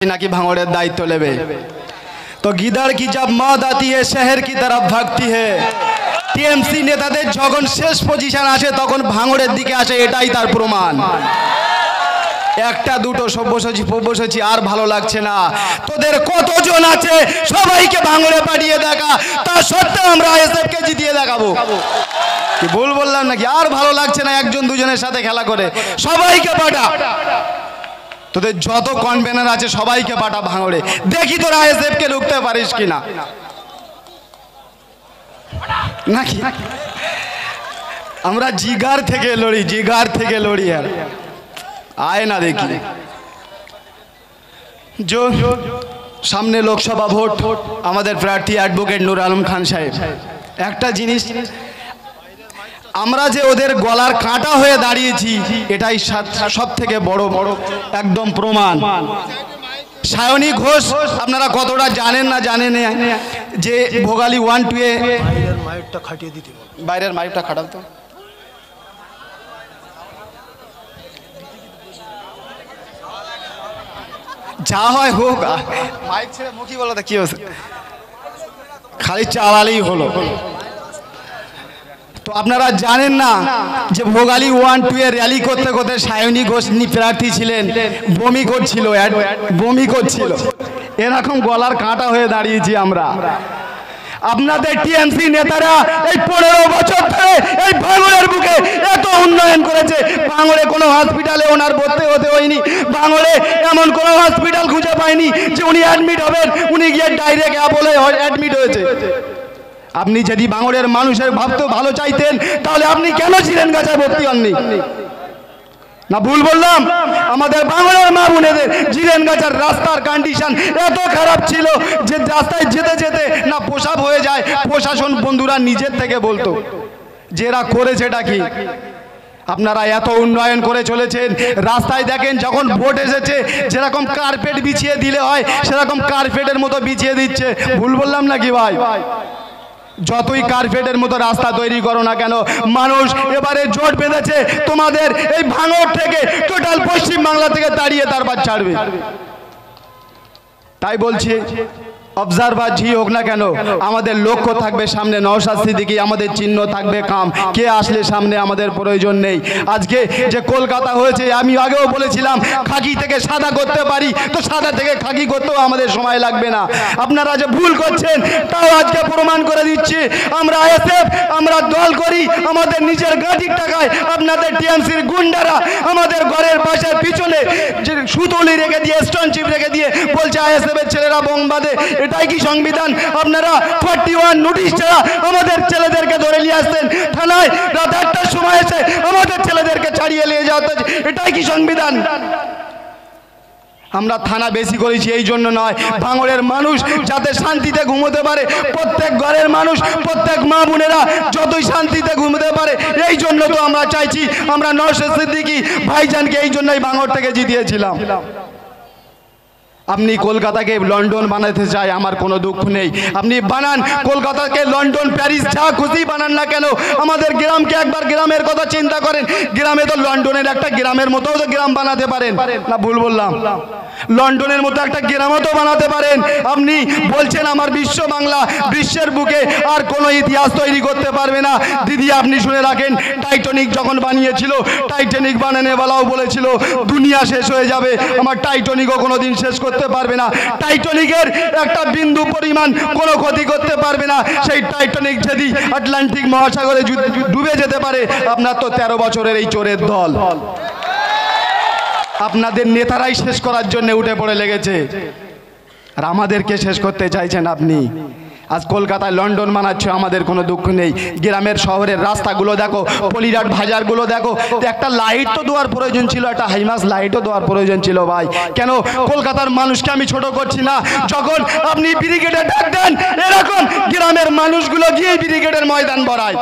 नाकि भांगड़े दायित्व लेबे तो गिदड़ की जब मौत आती है शहर की तरफ भागती है। টিএমসি নেতাদের যখন শেষ পজিশন আসে তখন ভাঙড়ের দিকে আসে, এটাই তার প্রমাণ। একটা দুটো সব্যসাচী আর ভালো লাগছে না। তোদের কতজন আছে সবাইকে ভাঙড়ে পাঠিয়ে দেখা, তা সত্ত্বেও আমরা আইএসএফ কে জিতিয়ে দেখাবো। কি ভুল বললাম নাকি? আর ভালো লাগছে না একজন দুজনের সাথে খেলা করে, সবাইকে পাঠা। তোদের যত কনভেনার আছে সবাইকে পাঠা ভাঙড়ে, দেখি তোরা আইএসএফ কে রুখতে পারিস কিনা নাকি। আমরা জিগার থেকে লড়ি, জিগার থেকে লড়ি। আর আয় না দেখি जो সামনে লোকসভা ভোট, আমাদের প্রার্থী অ্যাডভোকেট নূর আলম খান সাহেব, একটা জিনিস আমরা যে ওদের গলার কাঁটা হয়ে দাঁড়িয়েছি এটাই সব থেকে বড় একদম প্রমাণ। সায়নী ঘোষ আপনারা কতটা জানেন না জানেন যে ভোগালী 1-2 এ বাইরের মাইকটা খাটিয়ে দিতে, বাইরের মাইকটা খাটাও তো। যা হয় হোক, মাইক ছেড়ে মুখী বলো তো কি হচ্ছে, খালি চালালেই হলো। তো আপনারা জানেন না যে ভোগালী 1-2 এ র্যালি করতে করতে সায়নী ঘোষ প্রার্থী ছিলেন, বমি করছিল, এরকম গলার কাঁটা হয়ে দাঁড়িয়েছি আমরা। আপনাদের টিএমসি নেতারা এই 15 বছর ধরে এই ভাঙড়ের বুকে এত উন্নয়ন করেছে। ভাঙড়ে কোনো হসপিটালে ওনার ভর্তি হতে হয়নি, ভাঙড়ে এমন কোনো হসপিটাল খুঁজে পায়নি যে উনি অ্যাডমিট হবেন, উনি গিয়ে ডাইরেক্ট বলে অ্যাডমিট হয়েছে। আপনি যদি ভাঙড়ের মানুষের ভাবতে ভালো চাইতেন তাহলে আপনি কেন ছিলেন গাছায় ভর্তি হননি? না ভুল বললাম? আমাদের ভাঙড়ের মা বোনেদের জিরেনগাছার রাস্তার কন্ডিশন এত খারাপ ছিল যে রাস্তায় যেতে যেতে না প্রসাব হয়ে যায়। প্রশাসন বন্ধুরা নিজের থেকে বলতো যে এরা করেছেটা কি। আপনারা এত উন্নয়ন করে চলেছেন, রাস্তায় দেখেন যখন ভোট এসেছে যেরকম কার্পেট বিছিয়ে দিলে হয় সেরকম কার্পেটের মতো বিছিয়ে দিচ্ছে। ভুল বললাম নাকি ভাই? যতই কার্পেটের মতো রাস্তা তৈরি করো না কেন, মানুষ এবারে জোট বেঁধেছে তোমাদের এই ভাঙড় থেকে টোটাল পশ্চিম বাংলা থেকে তাড়িয়ে তারপর ছাড়বে। তাই বলছি অবজারভার জি হোক না কেন, আমাদের লক্ষ্য থাকবে সামনে নওশাদ সিদ্দিকী, আমাদের চিহ্ন থাকবে কাম। কে আসলে সামনে আমাদের প্রয়োজন নেই। আজকে যে কলকাতা হয়েছে, আমি আগেও বলেছিলাম খাকি থেকে সাদা করতে পারি, তো সাদা থেকে খাকি করতেও আমাদের সময় লাগবে না। আপনারা যে ভুল করছেন তাও আজকে প্রমাণ করে দিচ্ছি। আমরা আইএসএফ, আমরা দল করি আমাদের নিজের গাঁটির টাকায়। আপনাদের টিএমসির গুন্ডারা আমাদের ঘরের পাশের পিছনে যে সুতলি রেখে দিয়ে, স্টোনচিপ রেখে দিয়ে বলছে আইএসএফ এর ছেলেরা বোমবাদে। এটাই কি সংবিধান? আপনারা 41 নোটিশ ছাড়া আমাদের ছেলেদেরকে ধরে নিয়ে আসতেন থানায়, রাত 8টার সময় এসে আমাদের ছেলেদেরকে ছাড়িয়ে নিয়ে যাওয়া, এটাই কি সংবিধান? আমরা থানা বেশি করেছি এই জন্য নয়, ভাঙড়ের মানুষ যাতে শান্তিতে ঘুমোতে পারে, প্রত্যেক ঘরের মানুষ, প্রত্যেক মা বোনেরা যতই শান্তিতে ঘুমোতে পারে, এই জন্য তো আমরা চাইছি। আমরা নওশাদ সিদ্দিকী ভাইজানকে এই জন্যই ভাঙড় থেকে জিতিয়েছিলাম। আপনি কলকাতাকে লন্ডন বানাতে চাই, আমার কোনো দুঃখ নেই, আপনি বানান। কলকাতাকে লন্ডন, প্যারিস, যা খুশি বানান না কেন, আমাদের গ্রামকে একবার গ্রামের কথা চিন্তা করেন। গ্রামে তো লন্ডনের একটা গ্রামের মতো তো গ্রাম বানাতে পারেন না? ভুল বললাম? লন্ডনের মতো একটা গ্রামও তো বানাতে পারেন। আপনি বলছেন আমার বিশ্ব বাংলা, বিশ্বের বুকে আর কোনো ইতিহাস তৈরি করতে পারবে না। দিদি আপনি শুনে রাখেন, টাইটানিক যখন বানিয়েছিল, টাইটানিক বানানোওয়ালাও বলেছিল দুনিয়া শেষ হয়ে যাবে, আমার টাইটানিকও কোনো দিন শেষ করতে পারবে না। টাইটানিকের একটা বিন্দু পরিমাণ কোনো ক্ষতি করতে পারবে না। সেই টাইটানিক যদি আটলান্টিক মহাসাগরে ডুবে যেতে পারে, আপনার তো 13 বছরের এই চোরের দল, আপনাদের নেতারাই শেষ করার জন্য উঠে পড়ে লেগেছে, আর আমাদেরকে শেষ করতে চাইছেন আপনি। আজ কলকাতায় লন্ডন বানাচ্ছে, আমাদের কোনো দুঃখ নেই। গ্রামের শহরের রাস্তাগুলো দেখো, পলিরাট বাজারগুলো দেখো, একটা লাইট তো দেওয়ার প্রয়োজন ছিল, একটা হাইমাস লাইটও দেওয়ার প্রয়োজন ছিল ভাই। কেন কলকাতার মানুষকে আমি ছোট করছি না, যখন আপনি ব্রিগেডে ডাক দেন এরকম গ্রামের মানুষগুলো গিয়ে ব্রিগেডের ময়দান ভরায়।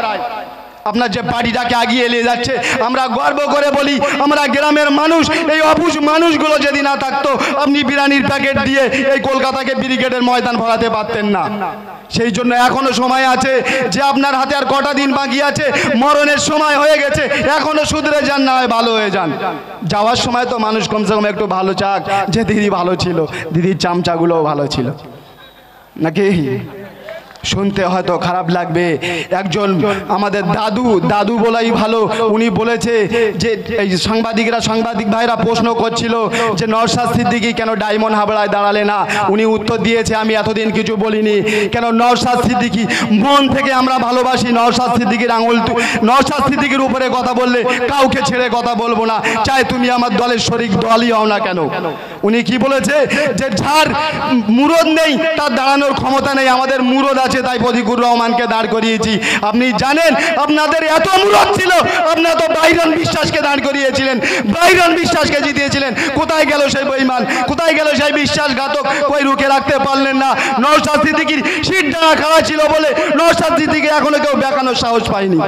আপনার যে পার্টিটাকে এগিয়ে নিয়ে যাচ্ছে, আমরা গর্ব করে বলি আমরা গ্রামের মানুষ। এই অবুঝ মানুষগুলো যদি না থাকতো, আপনি বিরিয়ানির প্যাকেট দিয়ে এই কলকাতাকে ব্রিগেডের ময়দান ভরাতে পারতেন না। সেই জন্য এখনো সময় আছে, যে আপনার হাতে আর কটা দিন বাকি আছে, মরণের সময় হয়ে গেছে, এখনো শুধরে যান, না হয় ভালো হয়ে যান। যাওয়ার সময় তো মানুষ কমসে কম একটু ভালো চাক, যে দিদি ভালো ছিল, দিদির চামচাগুলোও ভালো ছিল, নাকি? শুনতে হয়তো খারাপ লাগবে, একজন আমাদের দাদু বলাই ভালো, উনি বলেছে যে এই সাংবাদিক ভাইরা প্রশ্ন করছিল যে নওশাদ সিদ্দিকী কেন ডায়মন্ড হাবড়ায় দাঁড়ালে না, উনি উত্তর দিয়েছে আমি এতদিন কিছু বলিনি, কেন নওশাদ সিদ্দিকী মন থেকে আমরা ভালোবাসি। নওশাদ সিদ্দিকীর উপরে কথা বললে কাউকে ছেড়ে কথা বলবো না, চাই তুমি আমার দলের শরিক দলই হও না কেন। উনি কি বলেছে যে যার মুরদ নেই তার দাঁড়ানোর ক্ষমতা নেই, আমাদের মুরদ আছে, তাই প্রতিকুর রহমানকে দাঁড় করিয়েছি। আপনি জানেন আপনাদের এত মুরদ ছিল, আপনারা তো বাইরন বিশ্বাসকে দাঁড় করিয়েছিলেন, বাইরন বিশ্বাসকে জিতিয়েছিলেন। কোথায় গেল সেই বেঈমান, কোথায় গেল সেই বিশ্বাসঘাতক? কই রুখে রাখতে পারলেন না। নওশাদ সিদ্দিকীর সিট ডাঙা খাওয়া ছিল বলে নওশাদ সিদ্দিকী এখনো কেউ বেকানোর সাহস পায়নি।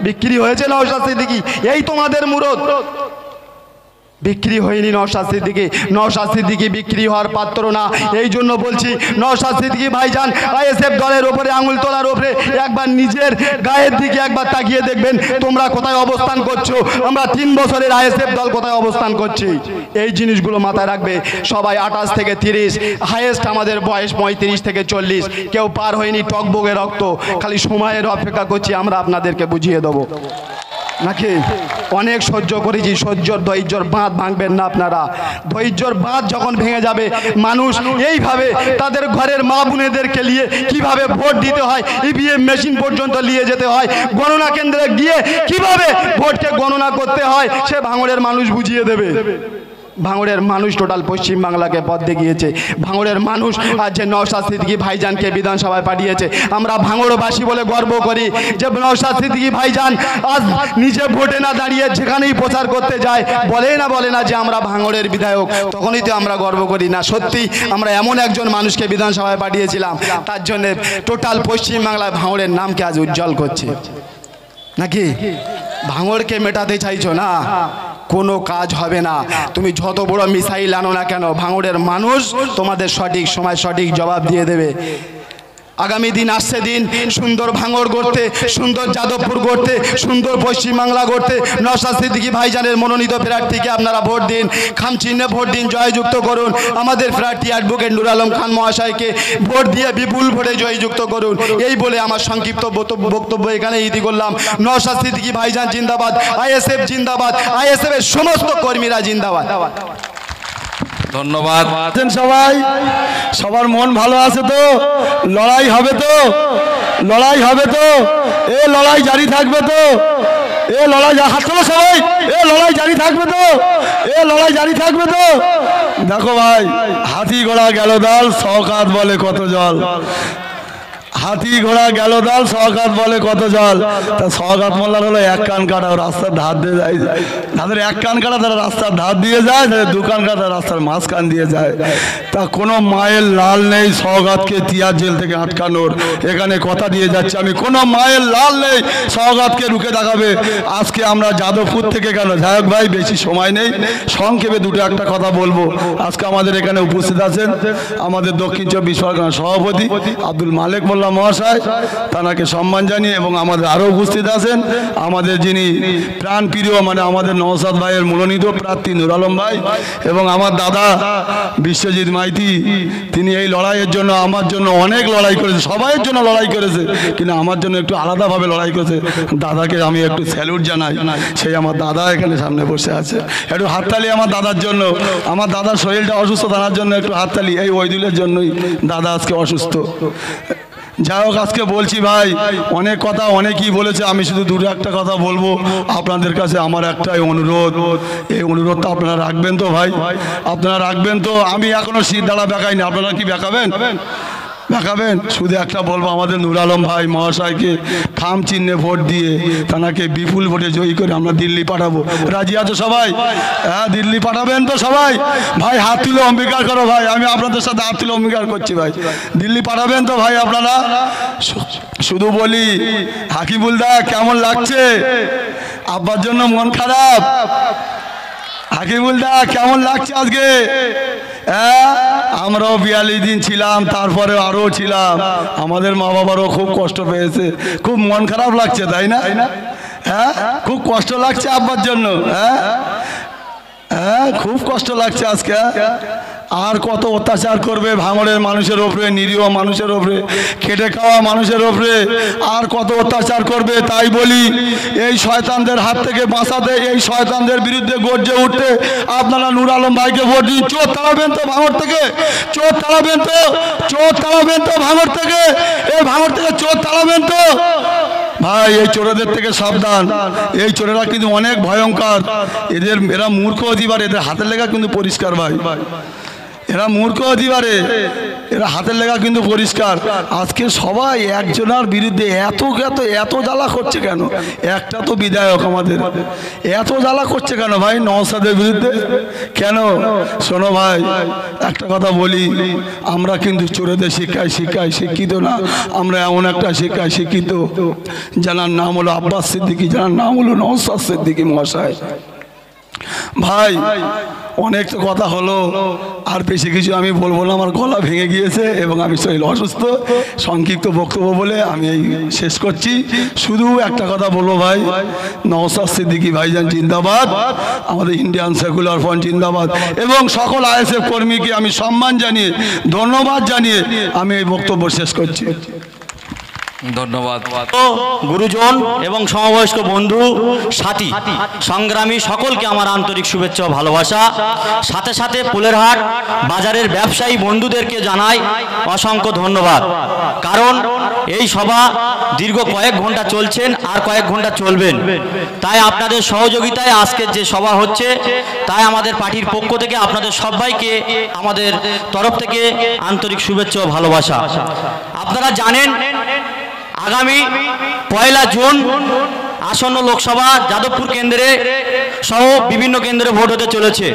বিক্রি হয়েছে নওশাদ সিদ্দিকী, এই তোমাদের মুরদ। বিক্রি হয়নি নওশাদ সিদ্দিকী বিক্রি হওয়ার পাত্র না। এই জন্য বলছি নওশাদ সিদ্দিকী ভাইজান আইএসএফ দলের উপরে আঙুল তোলার উপরে একবার নিজের গায়ের দিকে একবার তাকিয়ে দেখবেন তোমরা কোথায় অবস্থান করছো, আমরা 3 বছরের আইএসএফ দল কোথায় অবস্থান করছি। এই জিনিসগুলো মাথায় রাখবে সবাই। 28 থেকে 30, হাইয়েস্ট আমাদের বয়স 35 থেকে 40, কেউ পার হয়নি টকবগে রক্ত, খালি সময়ের অপেক্ষা করছি, আমরা আপনাদেরকে বুঝিয়ে দেবো, নাকি? অনেক সহ্য করেছি, ধৈর্যর বাঁধ ভাঙবেন না আপনারা। ধৈর্যর বাঁধ যখন ভেঙে যাবে, মানুষ এইভাবে তাদের ঘরের মা বোনেদেরকে নিয়ে কিভাবে ভোট দিতে হয়, ইভিএম মেশিন পর্যন্ত নিয়ে যেতে হয়, গণনা কেন্দ্রে গিয়ে কিভাবে ভোটকে গণনা করতে হয়, সে ভাঙড়ের মানুষ বুঝিয়ে দেবে। ভাঙড়ের মানুষ টোটাল পশ্চিম বাংলাকে পথ দেখিয়েছে। ভাঙড়ের মানুষ আজ যে নওশাদ সিদ্দিকী ভাইজানকে বিধানসভায় পাঠিয়েছে, আমরা ভাঙড়বাসী বলে গর্ব করি যে নওশাদ সিদ্দিকী ভাইজান আজ নিজে ভোটে না দাঁড়িয়ে যেখানেই প্রচার করতে যায় বলে না যে আমরা ভাঙড়ের বিধায়ক, তখনই তো আমরা গর্ব করি না। সত্যি আমরা এমন একজন মানুষকে বিধানসভায় পাঠিয়েছিলাম, তার জন্য টোটাল পশ্চিম বাংলায় ভাঙড়ের নামকে আজ উজ্জ্বল করছে, নাকি? ভাঙড়কে মেটাতে চাইছো না, কোনো কাজ হবে না। তুমি যত বড় মিসাইল আনো না কেন, ভাঙড়ের মানুষ তোমাদের সঠিক সময় সঠিক জবাব দিয়ে দেবে। আগামী দিন আসছে দিন, সুন্দর ভাঙড় গড়তে, সুন্দর যাদবপুর গড়তে, সুন্দর পশ্চিমবাংলা গড়তে নওশাদ সিদ্দিকী ভাইজানের মনোনীত প্রার্থীকে আপনারা ভোট দিন, খাম চিহ্নে ভোট দিন, জয়যুক্ত করুন। আমাদের প্রার্থী অ্যাডভোকেট নূর আলম খান মহাশয়কে ভোট দিয়ে বিপুল ভোটে জয়যুক্ত করুন। এই বলে আমার সংক্ষিপ্ত বক্তব্য এখানে ইতি করলাম। নওশাদ সিদ্দিকী ভাইজান জিন্দাবাদ, আইএসএফ জিন্দাবাদ, আইএসএফ এর সমস্ত কর্মীরা জিন্দাবাদ। ধন্যবাদ। সবার মন ভালো আছে তো? লড়াই হবে তো? এ লড়াই জারি থাকবে তো? হাত তোলো সবাই, লড়াই জারি থাকবে তো? দেখো ভাই, হাতি ঘোড়া গেল দাল, সওকাত বলে কত জল। হাতি ঘোড়া গেল দাল, সওকাত বলে কত জল। তা সওকাত মোল্লার হলো এক কান কাটা, রাস্তার ধার দিয়ে যায়, তাদের এক কান কাটা তারা রাস্তার ধার দিয়ে যায়, তাদের 2 কান কাটা রাস্তার মাঝখান দিয়ে যায়। তা কোনো মায়ের লাল নেই সওকাতকে তিয়ার জেল থেকে আটকানোর। এখানে কথা দিয়ে যাচ্ছে আমি, কোনো মায়ের লাল নেই সওকাতকে রুখে দেখাবে। আজকে আমরা যাদবপুর থেকে কেন, যাই হোক ভাই বেশি সময় নেই, সংক্ষেপে 2-1টা কথা বলবো। আজকে আমাদের এখানে উপস্থিত আছেন আমাদের দক্ষিণ 24 পরগনার সভাপতি আব্দুল মালেক মোল্লা মহাশয়, তাকে সম্মান জানিয়ে, এবং আমাদের আরও উপস্থিত আছেন আমাদের যিনি প্রাণ প্রিয়, মানে আমাদের নওশাদ ভাইয়ের মনোনীত প্রার্থী নূর আলম ভাই, এবং আমার দাদা বিশ্বজিৎ মাইতি। তিনি এই লড়াইয়ের জন্য, আমার জন্য অনেক লড়াই করেছে, সবাইয়ের জন্য লড়াই করেছে, কিন্তু আমার জন্য একটু আলাদাভাবে লড়াই করেছে। দাদাকে আমি একটু স্যালুট জানাই। সেই আমার দাদা এখানে সামনে বসে আছে, একটু হাততালি আমার দাদার জন্য। আমার দাদার শরীরটা অসুস্থ, তার জন্য একটু হাততালি। এই ওইদুলের জন্যই দাদা আজকে অসুস্থ। যাই হোক, আজকে বলছি ভাই, অনেক কথা অনেকেই বলেছে, আমি শুধু 2-1টা কথা বলবো। আপনাদের কাছে আমার একটাই অনুরোধ, এই অনুরোধটা আপনারা রাখবেন তো ভাই? আপনারা রাখবেন তো? আমি এখনো শীত দাঁড়া বেঁকাইনি, আপনারা কি বেঁকাবেন? দেখাবেন? শুধু একটা বলবো, আমাদের নূর আলম ভাই মহাশয়কে খাম চিহ্নে ভোট দিয়ে তাকে বিপুল ভোটে জয়ী করে আমরা দিল্লি পাঠাবো। রাজি আছো সবাই? হ্যাঁ, দিল্লি পাঠাবেন তো সবাই? ভাই হাত তুলে অঙ্গীকার করো ভাই, আমি আপনাদের সাথে হাত তুলে অঙ্গীকার করছি ভাই, দিল্লি পাঠাবেন তো ভাই আপনারা? শুধু বলি, হাকিবুল দা কেমন লাগছে? আব্বার জন্য মন খারাপ? হাকিবুল দা কেমন লাগছে আজকে? হ্যাঁ, আমরাও 42 দিন ছিলাম, তারপরে আরও ছিলাম, আমাদের মা বাবারও খুব কষ্ট পেয়েছে, খুব মন খারাপ লাগছে, তাই না? হ্যাঁ, খুব কষ্ট লাগছে আব্বার জন্য। হ্যাঁ হ্যাঁ, খুব কষ্ট লাগছে আজকে। আর কত অত্যাচার করবে ভাঙড়ের মানুষের ওপরে, নিরীহ মানুষের ওপরে, খেটে খাওয়া মানুষের ওপরে আর কত অত্যাচার করবে। তাই বলি, এই শয়তানদের হাত থেকে বাঁচাতে, এই শয়তানদের বিরুদ্ধে গর্জে উঠতে আপনারা নূর আলম ভাইকে ভোট দিন। চোর তাড়াবেন তো ভাঙড় থেকে? চোর তাড়াবেন তো? চোর তাড়াবেন তো ভাঙড় থেকে? এই ভাঙড় থেকে চোর তাড়াবেন তো? ভাই, এই চোরেদের থেকে সাবধান। এই চোরেরা কিন্তু অনেক ভয়ঙ্কর, এরা মূর্খ অধিবার, এদের হাতের লেখা কিন্তু পরিষ্কার ভাই, এরা মূর্খ অধিবারে, এরা হাতের লেখা কিন্তু পরিষ্কার। আজকে সবাই একজনের বিরুদ্ধে এত এত এত জ্বালা করছে কেন? একটা তো বিধায়ক আমাদের, এত জ্বালা করছে কেন ভাই নওশাদের বিরুদ্ধে কেন? শোনো ভাই, একটা কথা বলি, আমরা কিন্তু চোরেদের শিক্ষায় শিক্ষিত না, আমরা এমন একটা শিক্ষায় শিক্ষিত যার নাম হলো আব্বাস সিদ্দিকী, যার নাম হলো নওশাদ সিদ্দিকী মহাশয়। ভাই, অনেক তো কথা হলো, আর বেশি কিছু আমি বলবো না, আমার গলা ভেঙে গিয়েছে এবং আমি শরীর অসুস্থ। সংক্ষিপ্ত বক্তব্য বলে আমি এই শেষ করছি। শুধু একটা কথা বলবো ভাই, নওশাদ সিদ্দিকী ভাইজান জিন্দাবাদ, আমাদের ইন্ডিয়ান সেকুলার ফ্রন্ট জিন্দাবাদ, এবং সকল আইএসএফ কর্মীকে আমি সম্মান জানিয়ে, ধন্যবাদ জানিয়ে আমি এই বক্তব্য শেষ করছি। ধন্যবাদ। গুরুজন এবং সমবয়স্ক বন্ধু সাথী সংগ্রামী সকলকে আমার আন্তরিক শুভেচ্ছা ও ভালোবাসা। সাথে সাথে ফুলেরহাট বাজারের ব্যবসায়ী বন্ধুদেরকে জানাই অসংখ্য ধন্যবাদ, কারণ এই সভা দীর্ঘ কয়েক ঘন্টা চলছেন, আর কয়েক ঘন্টা চলবেন। তাই আপনাদের সহযোগিতায় আজকের যে সভা হচ্ছে, তাই আমাদের পার্টির পক্ষ থেকে আপনাদের সবাইকে আমাদের তরফ থেকে আন্তরিক শুভেচ্ছা ও ভালোবাসা। আপনারা জানেন, আগামী 1 জুন আসন্ন লোকসভা যাদবপুর কেন্দ্রে সহ বিভিন্ন কেন্দ্রে ভোট হতে চলেছে।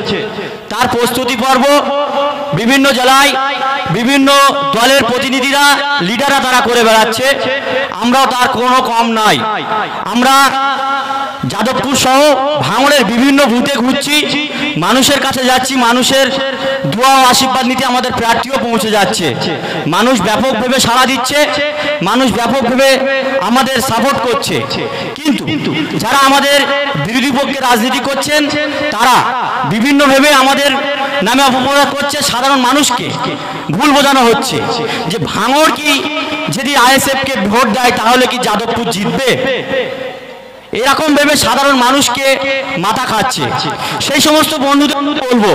তার প্রস্তুতি পর্ব বিভিন্ন জেলায় বিভিন্ন দলের প্রতিনিধিরা, লিডাররা তারা করে বেড়াচ্ছে, আমরাও তার কোনো কম নাই। আমরা যাদবপুর সহ ভাঙড়ের বিভিন্ন বুথে ঘুরছি, মানুষের কাছে যাচ্ছি, মানুষের দোয়া ও আশীর্বাদ নিতে আমাদের প্রার্থীও পৌঁছে যাচ্ছে। মানুষ ব্যাপকভাবে সাড়া দিচ্ছে, মানুষ ব্যাপকভাবে আমাদের সাপোর্ট করছে। কিন্তু যারা আমাদের বিরোধী পক্ষে রাজনীতি করছেন, তারা বিভিন্নভাবে আমাদের নামে অপপ্রচার করছে, সাধারণ মানুষকে ভুল বোঝানো হচ্ছে যে ভাঙড় কি যদি আইএসএফকে ভোট দেয় তাহলে কি যাদবপুর জিতবে, এরকম ভেবে সাধারণ মানুষকে মাথা খাচ্ছে। সেই সমস্ত বন্ধুদের বলবো,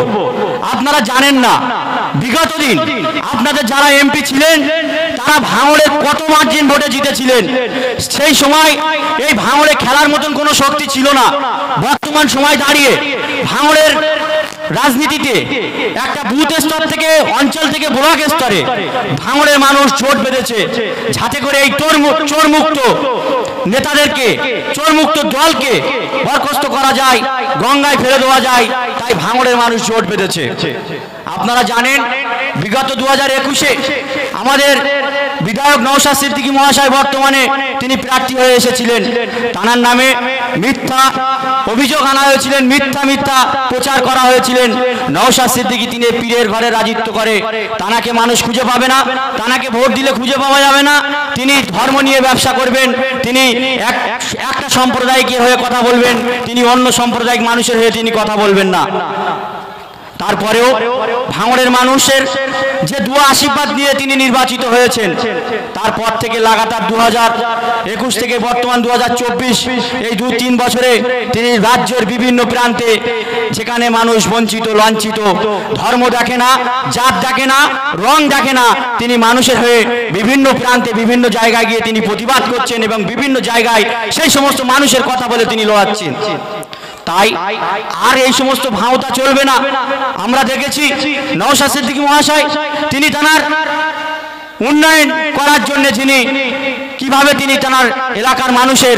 আপনারা জানেন না বিগত দিন আপনাদের যারা এমপি ছিলেন তারা ভাঙড়ে কত মার্জিন ভোটে জিতেছিলেন। সেই সময় এই ভাঙড়ে খেলার মতন কোনো শক্তি ছিল না। বর্তমান সময় দাঁড়িয়ে ভাঙড়ের রাজনীতিতে একটা বুথ স্তর থেকে, অঞ্চল থেকে ব্লক স্তরে ভাঙড়ের মানুষ জোট বেঁধেছে, যাতে করে এই চোরমুক্ত নেতাদেরকে, চোরমুক্ত দলকে বরখাস্ত করা যায়, গঙ্গায় ফেলে দেওয়া যায়। তাই ভাঙড়ের মানুষ জোট বেঁধেছে। আপনারা জানেন, বিগত 2021-এ আমাদের বিধায়ক নওশাদ সিদ্দিকী মহাশয় বর্তমানে তিনি প্রার্থী হয়ে এসেছিলেন। তার নামে মিথ্যা অভিযোগ আনা হয়েছিলেন, মিথ্যা প্রচার করা হয়েছিলেন। নওশাদ সিদ্দিকী তিনি পীরের ঘরে রাজত্ব করে, তাকে মানুষ খুঁজে পাবে না, তাকে ভোট দিলে খুঁজে পাওয়া যাবে না। তিনি ধর্ম নিয়ে ব্যবসা করবেন, তিনি একটা সম্প্রদায়কে হয়ে কথা বলবেন, তিনি অন্য সাম্প্রদায়িক মানুষের হয়ে তিনি কথা বলবেন না। তারপরেও ভাঙড়ের মানুষের যে দোয়া আশীর্বাদ নিয়ে তিনি নির্বাচিত হয়েছেন, তারপর থেকে লাগাতার 2021 থেকে বর্তমান 2024 এই 2-3 বছরে তিনি রাজ্যের বিভিন্ন প্রান্তে, যেখানে মানুষ বঞ্চিত, লাঞ্ছিত, ধর্ম দেখে না, জাত দেখে না, রং দেখে না, তিনি মানুষের হয়ে বিভিন্ন প্রান্তে, বিভিন্ন জায়গায় গিয়ে তিনি প্রতিবাদ করছেন এবং বিভিন্ন জায়গায় সেই সমস্ত মানুষের কথা বলে তিনি লড়াচ্ছেন। তাই আর এই সমস্ত ভাওতা চলবে না। আমরা দেখেছি নওশাদ সিদ্দিকী মহাশয় তিনি তার উন্নয়ন করার জন্য যিনি কিভাবে তিনি তার এলাকার মানুষের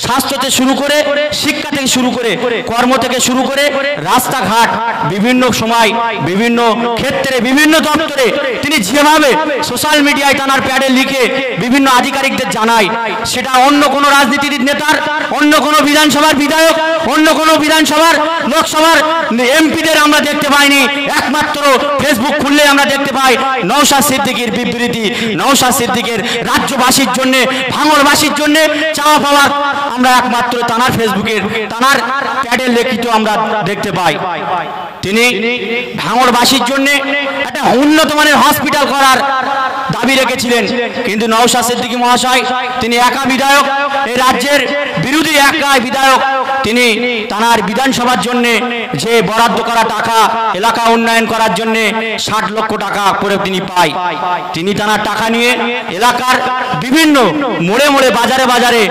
স্বাস্থ্য থেকে শুরু করে শিক্ষা থেকে শুরু করে কর্ম থেকে শুরু করে রাস্তাঘাট বিভিন্ন সময় বিভিন্ন ক্ষেত্রে বিভিন্ন দপ্তরে তিনি যেভাবে সোশ্যাল মিডিয়ায় তার প্যাডে লিখে বিভিন্ন আধিকারিকদের জানায়, সেটা অন্য কোনো রাজনীতির নেতার, অন্য কোনো বিধানসভার বিধায়ক, অন্য কোনো বিধানসভার লোকসভার এমপিদের আমরা দেখতে পাইনি। একমাত্র ফেসবুক খুললে আমরা দেখতে পাই নওশাদ সিদ্দিকীর বিবৃতি, নওশাদ সিদ্দিকের রাজ্যবাসীর জন্য, ভাঙড়বাসীর জন্য চাওয়া পাওয়া আমরা একমাত্র তানার ফেসবুকের তানার প্যাডে লিখিত আমরা দেখতে পাই। তিনি ভাঙড়বাসীর জন্য একটা উন্নত মানের হসপিটাল করার দাবি রেখেছিলেন, কিন্তু নওশাদ সিদ্দিকী মহাশয় তিনি একা বিধায়ক, এই রাজ্যের বিরোধী একা বিধায়ক, তিনি তানার বিধানসভার জন্য যে বরাদ্দ করা টাকা এলাকা উন্নয়ন করার জন্য 60 লক্ষ টাকা করে তিনি পায়, তিনি তানার টাকা নিয়ে এলাকার বিভিন্ন মোড়ে মোড়ে বাজারে বাজারে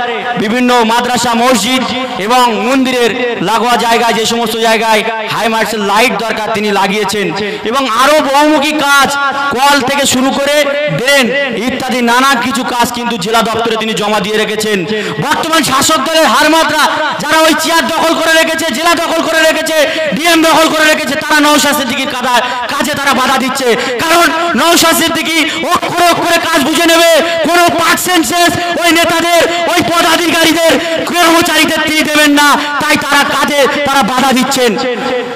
বিভিন্ন মাদ্রাসা মসজিদ এবং মন্দিরের লাগোয়া জায়গায় যে সমস্ত জায়গায় হাই মার্শাল লাইট দরকার তিনি লাগিয়েছেন এবং আরো বহুমুখী কাজ, কল থেকে শুরু করে ড্রেন ইত্যাদি নানা কিছু কাজ কিন্তু জেলা দপ্তরে তিনি জমা দিয়ে রেখেছেন। বর্তমান শাসক দলের হারমাত্রা যারা ওই চেয়ার দখল করে রেখেছে, জেলা দখল করে রেখেছে, ডিএম দখল করে রেখেছে, তারা নওশাদ সিদ্দিকীর কাজে তারা বাধা দিচ্ছে। কারণ নওশাদ সিদ্দিকী অক্ষরে অক্ষরে কাজ বুঝে নেবে, কোনো পার্সেন্টেজ ওই নেতাদের, ওই পদাধিকারীদের, কর্মচারীদের তিনি দেবেন না, তাই তারা কাজে তারা বাধা দিচ্ছেন।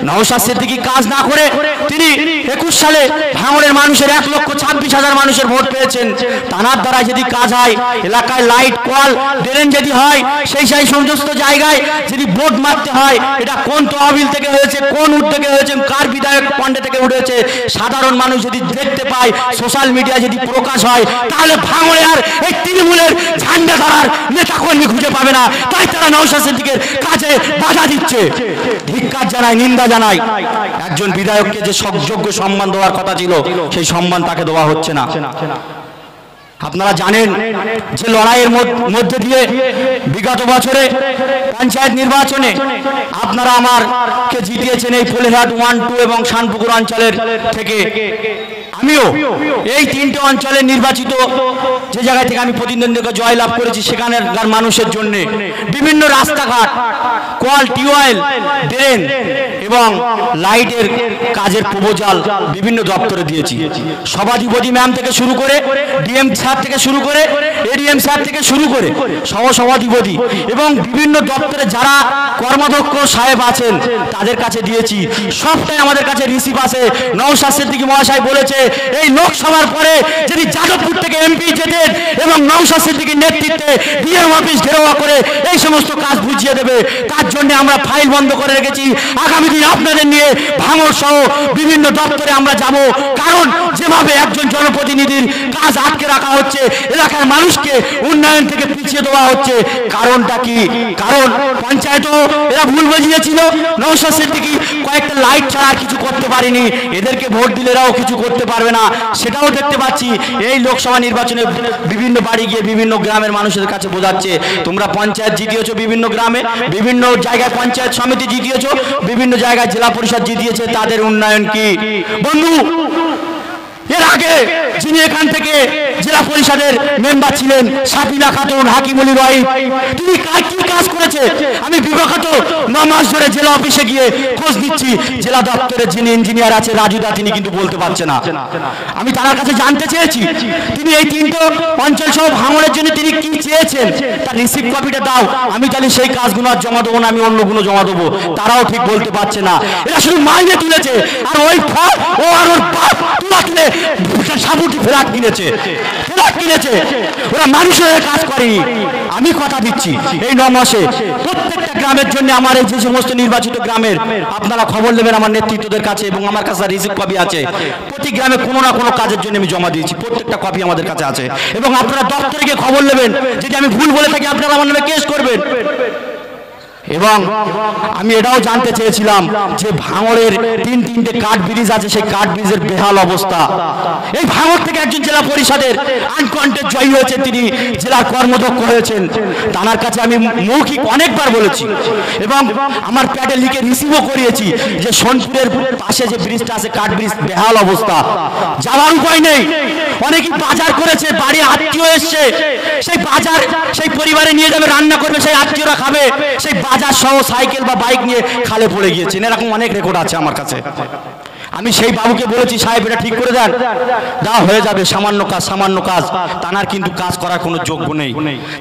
নওশাদ সিদ্দিকী কাজ না করে তিনি 21 সালে ভাঙড়ের মানুষের 1,26,000 মানুষের ভোট পেয়েছেন। তানার দ্বারা যদি কাজ হয়, এলাকায় লাইট কল ড্রেন যদি হয়, সেই সমস্ত জায়গায় যদি বোর্ড মারতে হয়, এটা কোন তহবিল থেকে হয়েছে, কোন উদ্যোগে হয়েছে, কার বিধায়ক পণ্ডে থেকে উঠেছে, সাধারণ মানুষ যদি দেখতে পায়, সোশ্যাল মিডিয়া যদি প্রকাশ হয়, তাহলে ভাঙড়ে আর এই তৃণমূলের ঝান্ডা ধরার নেতা কর্মী খুঁজে পাবে না, তাই তারা নওশাদ সিদ্দিকের কাজে বাধা দিচ্ছে। ধিক্কার জানায়, নিন্দা জানায়। একজন বিধায়ককে যে যোগ্য সম্মান দেওয়ার কথা ছিল, সেই সম্মান তাকে দেওয়া হচ্ছে না। আপনারা জানেন যে লড়াইয়ের মধ্যে দিয়ে বিগত বছরে পঞ্চায়েত নির্বাচনে আপনারা আমাকে জিতিয়েছেন এই ফুলেরহাট 1, 2 এবং শানপুকুর অঞ্চলের থেকে। আমিও এই 3টে অঞ্চলে নির্বাচিত যে জায়গা থেকে আমি প্রতিদ্বন্দ্বিতা জয়লাভ করেছি, সেখানকার মানুষের জন্য বিভিন্ন রাস্তাঘাট, কল, টিউবওয়েল, ড্রেন এবং লাইটের কাজের প্রপোজাল বিভিন্ন দপ্তরে দিয়েছি। সভাধিপতি ম্যাম থেকে শুরু করে, ডিএম স্যার থেকে শুরু করে, এডিএম স্যার থেকে শুরু করে সহসভাধিপতি এবং বিভিন্ন দপ্তরে যারা কর্মাধ্যক্ষ সাহেব আছেন তাদের কাছে দিয়েছি। সবটাই আমাদের কাছে রিসিভ আছে। নওশাদ সিদ্দিকী মহাশয় বলেছে এই লোকসভার পরে যদি যাদবপুর থেকে এমপি যেতেন এবং নওশাদ সিদ্দিকীর নেতৃত্বে ডিএম অফিস ঘেরাওয়া করে এই সমস্ত কাজ বুঝিয়ে দেবে। তার জন্য আমরা ফাইল বন্ধ করে রেখেছি। আগামী দিন আপনাদের নিয়ে ভাঙড় সহ বিভিন্ন দপ্তরে আমরা যাব, কারণ যেভাবে একজন জনপ্রতিনিধির কাজ আটকে রাখা হচ্ছে, এলাকার মানুষকে উন্নয়ন থেকে পিছিয়ে দেওয়া হচ্ছে, কারণটা কি? কারণ পঞ্চায়েতও এরা ভুল বুঝিয়েছিল, নওশাদ সিদ্দিকী কয়েকটা লাইট ছাড়া কিছু করতে পারেনি, এদেরকে ভোট দিলে এরাও কিছু করতে পারবে না, সেটাও দেখতে পাচ্ছি। এই লোকসভা নির্বাচনে বিভিন্ন বাড়ি গিয়ে বিভিন্ন গ্রামের মানুষের কাছে বোঝাচ্ছে, তোমরা পঞ্চায়েত জিতিয়েছো বিভিন্ন গ্রামে, বিভিন্ন জায়গায় পঞ্চায়েত সমিতি জিতিয়েছো, বিভিন্ন জায়গায় জেলা পরিষদ জিতিয়েছে, তাদের উন্নয়ন কি? বন্ধু, এর আগে যিনি এখান থেকে জেলা পরিষদের মেম্বার ছিলেন সাবিনা খাতুন হাকিমুলি রয়, তিনি কি কাজ করেছে আমি বিগত 9 মাস ধরে জেলা অফিসে গিয়ে খোঁজ নিচ্ছি। জেলা দপ্তরে যিনি ইঞ্জিনিয়ার আছে রাজুদা, তিনি কিন্তু বলতে পারছে না। আমি তার কাছে জানতে চেয়েছি তিনি এই 3টে অঞ্চল সহ ভাঙড়ের জন্য তিনি কি চেয়েছেন, তার রিসিপ্ট কপিটা দাও, আমি তাহলে সেই কাজগুলো আর জমা দেবো না, আমি অন্যগুলো জমা দেবো। তারাও ঠিক বলতে পারছে না। এরা শুধু মাইনে তুলেছে, আর ওই ফল ও আর ওর বাপ তুলা তুলে সাবুটি ফ্ল্যাট কিনেছে, ওরা মানুষের কাজ করেনি। আমি কথা দিচ্ছি এই 9 মাসে প্রত্যেকটা গ্রামের জন্য আমার এই যে সমস্ত নির্বাচিত গ্রামের আপনারা খবর নেবেন আমার নেতৃত্বদের কাছে, এবং আমার কাছে রিসিপ্ট কপি আছে। প্রতি গ্রামে কোনো না কোনো কাজের জন্য আমি জমা দিয়েছি, প্রত্যেকটা কপি আমাদের কাছে আছে। এবং আপনারা দপ্তরে গিয়ে খবর নেবেন, যদি আমি ভুল বলে থাকি আপনারা আমার নামে কেস করবেন। এবং আমি এটাও জানতে চেয়েছিলাম যে ভাঙড়ের 3টে কাঠ ব্রিজ আছে, সেই কাঠ ব্রিজের বেহাল অবস্থা। এই ভাঙড় থেকে একজন জেলা পরিষদের আনকন্টেস্ট জয়ী হয়েছেন, তিনি জেলার কর্মদক্ষ হয়েছেন, তার কাছে আমি মৌখিক অনেকবার বলেছি এবং আমার প্যাডে লিখে রিসিভও করিয়েছি যে সোনপুরের পাশে যে ব্রিজটা আছে কাঠ ব্রিজ, বেহাল অবস্থা, যাওয়ার উপায় নেই। অনেকেই বাজার করেছে, বাড়ি আত্মীয় এসছে, সেই বাজার সেই পরিবারে নিয়ে যাবে, রান্না করবে, সেই আত্মীয়রা খাবে, সেই বাজার সহ সাইকেল বা বাইক নিয়ে খালে পড়ে গিয়েছেন। এরকম অনেক রেকর্ড আছে আমার কাছে। আমি সেই বাবুকে বলেছি, সাহেব এটা ঠিক করে দেন, দা হয়ে যাবে, সামান্য কাজ, সামান্য কাজ। তানার কিন্তু কাজ করার কোনো যোগ্য নেই,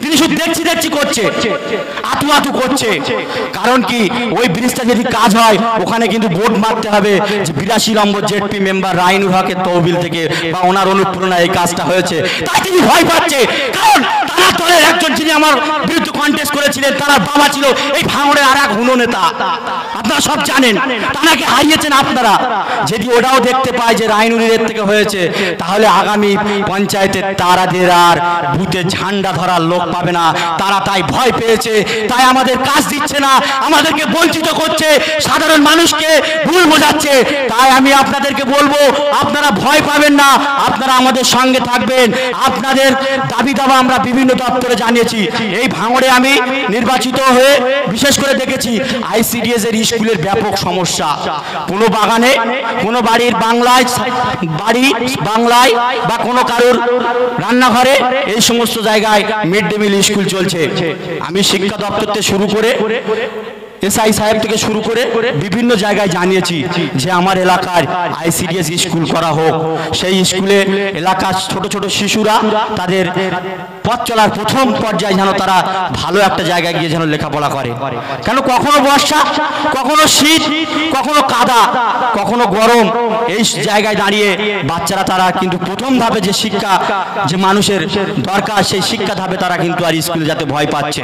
তিনি শুধু দেখছি দেখছি করছে, আতু আতু করছে। কারণ কি, ওই ব্রিজটা যদি কাজ হয় ওখানে কিন্তু বোর্ড মারতে হবে যে 82 নম্বর জেডপি মেম্বার রাইনুর হকের তহবিল থেকে বা ওনার অনুপ্রেরণায় এই কাজটা হয়েছে। তাই তিনি ভয় পাচ্ছে, কারণ তারা দলের একজন যিনি আমার বিরুদ্ধে কন্টেস্ট করেছিলেন, তার বাবা ছিল এই ভাঙড়ের আর এক হুনো নেতা, আপনারা সব জানেন, তাকে হারিয়েছেন আপনারা। যদি ওটাও দেখতে পায় যে রাইনুরের থেকে হয়েছে, তাহলে আগামী পঞ্চায়েতের তারাদের আর বুথে ঝান্ডা ধরার লোক পাবে না। তারা তাই ভয় পেয়েছে, তাই আমাদের কাজ দিচ্ছে না, আমাদেরকে বঞ্চিত করছে, সাধারণ মানুষকে ভুল বোঝাচ্ছে। তাই আমি আপনাদেরকে বলবো, আপনারা ভয় পাবেন না, আপনারা আমাদের সঙ্গে থাকবেন। আপনাদের দাবি দাবা আমরা বিভিন্ন দপ্তরে জানিয়েছি। এই ভাঙড়ে আমি নির্বাচিত হয়ে বিশেষ করে দেখেছি আইসিডিএস এর স্কুলের ব্যাপক সমস্যা। কোনো বাগানে, কোনো বাড়ির বাংলায় বা কোনো কারোর রান্নাঘরে, এই সমস্ত জায়গায় মিড ডে মিল স্কুল চলছে। আমি শিক্ষা দপ্তর থেকে শুরু করে এসআই সাহেব থেকে শুরু করে বিভিন্ন জায়গায় জানিয়েছি যে আমার এলাকার আইসিডিএস স্কুল করা হোক। সেই স্কুলে এলাকার ছোট ছোট শিশুরা তাদের পথ চলার প্রথম পর্যায়ে যেন তারা ভালো একটা জায়গায় গিয়ে যেন লেখাপড়া করে। কেন, কখনো বর্ষা, কখনো শীত, কখনো কাদা, কখনো গরম, এই জায়গায় দাঁড়িয়ে বাচ্চারা তারা কিন্তু প্রথম ধাপে যে শিক্ষা, যে মানুষের দরকার, সেই শিক্ষা ধাপে তারা কিন্তু আর স্কুলে যাতে ভয় পাচ্ছে।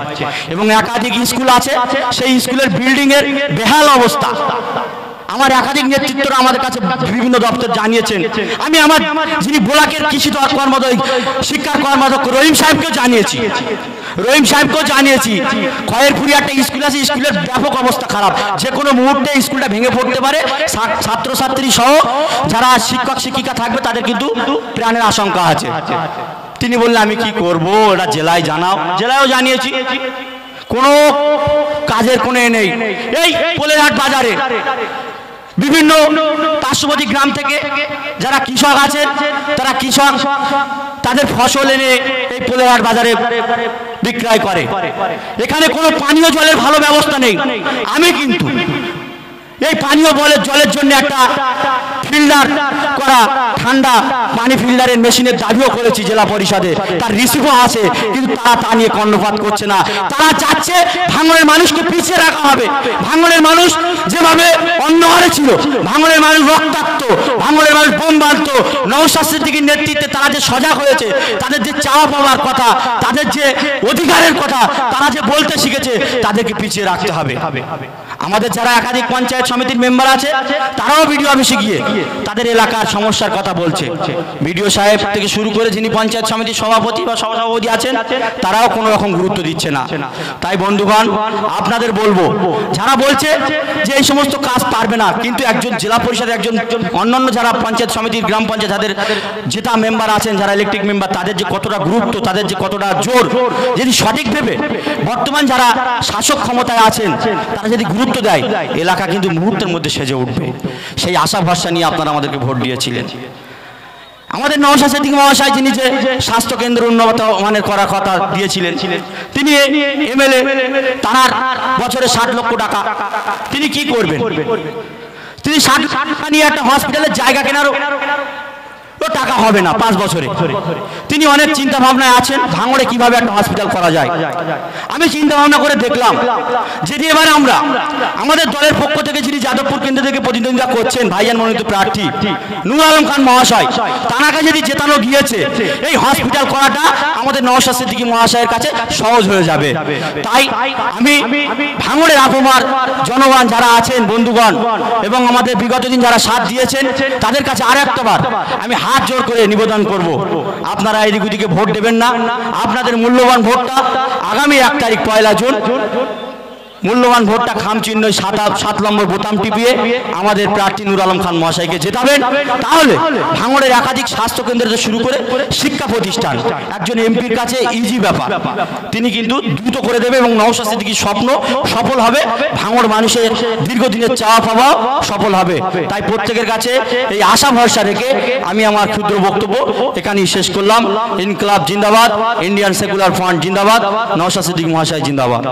এবং একাধিক স্কুল আছে, সেই স্কুলের বিল্ডিং এর বেহাল অবস্থা। আমার একাধিক নেতৃত্বরা আমাদের কাছে বিভিন্ন দপ্তর জানিয়েছেন। আমি আমার যিনি ব্লকের কৃষি কর্মদক্ষ, শিক্ষার কর্মদক্ষ রহিম সাহেবকেও জানিয়েছি। খয়েরপুরি একটা স্কুল আছে, স্কুলের ব্যাপক অবস্থা খারাপ, যে কোনো মুহূর্তে স্কুলটা ভেঙে পড়তে পারে, ছাত্রছাত্রী সহ যারা শিক্ষক শিক্ষিকা থাকবে তাদের কিন্তু প্রাণের আশঙ্কা আছে। তিনি বললেন আমি কি করব, এটা জেলায় জানাও। জেলায়ও জানিয়েছি, কোনো কাজের কোনো নেই। এই পোলেরহাট বাজারে বিভিন্ন পার্শ্ববর্তী গ্রাম থেকে যারা কৃষক আছেন, তারা কৃষক তাদের ফসল এনে এই পোলেরহাট বাজারে বিক্রয় করে। এখানে কোনো পানীয় জলের ভালো ব্যবস্থা নেই। আমি কিন্তু এই পানীয় জলের জন্য একটা ফিল্টার করা ঠান্ডা পানি ফিল্টারের মেশিনের দাবিও করেছি জেলা পরিষদে, তার রিসিভও আছে, কিন্তু তারা তা নিয়ে কর্ণপাত করছে না। তারা চাচ্ছে ভাঙড়ের মানুষকে পিছিয়ে রাখা হবে। ভাঙড়ের মানুষ যেভাবে অন্যহারে ছিল, ভাঙড়ের মানুষ রক্তাক্ত, ভাঙড়ের মানুষ বোম বাঁধত, নওশাদ সিদ্দিকীর নেতৃত্বে তারা যে সজাগ হয়েছে, তাদের যে চাওয়া পাওয়ার কথা, তাদের যে অধিকারের কথা তারা যে বলতে শিখেছে, তাদেরকে পিছিয়ে রাখতে হবে। আমাদের যারা একাধিক পঞ্চায়েত সমিতির মেম্বার আছে, তারাও বিডিও অফিসে গিয়ে তাদের এলাকার সমস্যার কথা বলছে। বিডিও সাহেব থেকে শুরু করে যিনি পঞ্চায়েত সমিতির সভাপতি বা সহসভাপতি আছেন, তারাও কোনো রকম গুরুত্ব দিচ্ছে না। তাই বন্ধুগণ, আপনাদের বলবো, যারা বলছে যে এই সমস্ত কাজ পারবে না, কিন্তু একজন জেলা পরিষদের একজন অন্যান্য যারা পঞ্চায়েত সমিতির গ্রাম পঞ্চায়েত যাদের জেতা মেম্বার আছেন, যারা ইলেকট্রিক মেম্বার, তাদের যে কতটা গুরুত্ব, তাদের যে কতটা জোর, যদি সঠিক ভেবে বর্তমান যারা শাসক ক্ষমতায় আছেন তারা যদি গুরুত্ব দেয়, এলাকা কিন্তু মুহূর্তের মধ্যে সেজে উঠবে। সেই আশা ভরসা নিয়ে আপনারা আমাদেরকে ভোট দিয়েছিলেন। আমাদের নওশাদ সিদ্দিকী মহাশয় যিনি যে স্বাস্থ্য কেন্দ্র উন্নত মানের করার কথা দিয়েছিলেন, তিনি এমএলএ, তার বছরে 60 লক্ষ টাকা, তিনি কি করবেন? তিনি 60 টাকা নিয়ে একটা হসপিটালের জায়গা কেনারও টাকা হবে না 5 বছরে। তিনি অনেক চিন্তা ভাবনায় আছেন ভাঙড়ে কিভাবে একটা হসপিটাল করা যায়। আমি চিন্তা ভাবনা করে দেখলাম যদি এবারে আমরা আমাদের দলের পক্ষ থেকে যিনি যাদবপুর কেন্দ্র থেকে প্রতিদ্বন্দ্বিতা করছেন, ভাইজান মনোনীত প্রার্থী নূর আলম খান মহাশয়, তানাকে যদি জেতানো গিয়েছে, এই হসপিটাল করাটা আমাদের নওশাদ সিদ্দিকী মহাশয়ের কাছে সহজ হয়ে যাবে। তাই আমি ভাঙড়ের আপামার জনগণ যারা আছেন, বন্ধুগণ, এবং আমাদের বিগত দিন যারা সাথ দিয়েছেন, তাদের কাছে আর একটাবার আমি হাত জোর করে নিবেদন করব, আপনারা এদিক ওদিকে ভোট দেবেন না। আপনাদের মূল্যবান ভোটটা আগামী 1 তারিখ 1 জুন মূল্যবান ভোটটা খাম চিহ্ন 7 নম্বর বোতাম টিপিয়ে আমাদের প্রার্থী নূর আলম খান মহাশয়কে জেতাবেন। তাহলে ভাঙড়ের একাধিক স্বাস্থ্য কেন্দ্র থেকে শুরু করে শিক্ষা প্রতিষ্ঠান একজন এমপির কাছে ইজি ব্যাপার, তিনি কিন্তু দ্রুত করে দেবে এবং নওশাদ সিদ্দিকীর স্বপ্ন সফল হবে, ভাঙড় মানুষের দীর্ঘদিনের চাওয়া পাওয়া সফল হবে। তাই প্রত্যেকের কাছে এই আশা ভরসা রেখে আমি আমার ক্ষুদ্র বক্তব্য এখানেই শেষ করলাম। ইনকলাব জিন্দাবাদ, ইন্ডিয়ান সেকুলার ফ্রন্ট জিন্দাবাদ, নওশাদ সিদ্দিকী মহাশয় জিন্দাবাদ।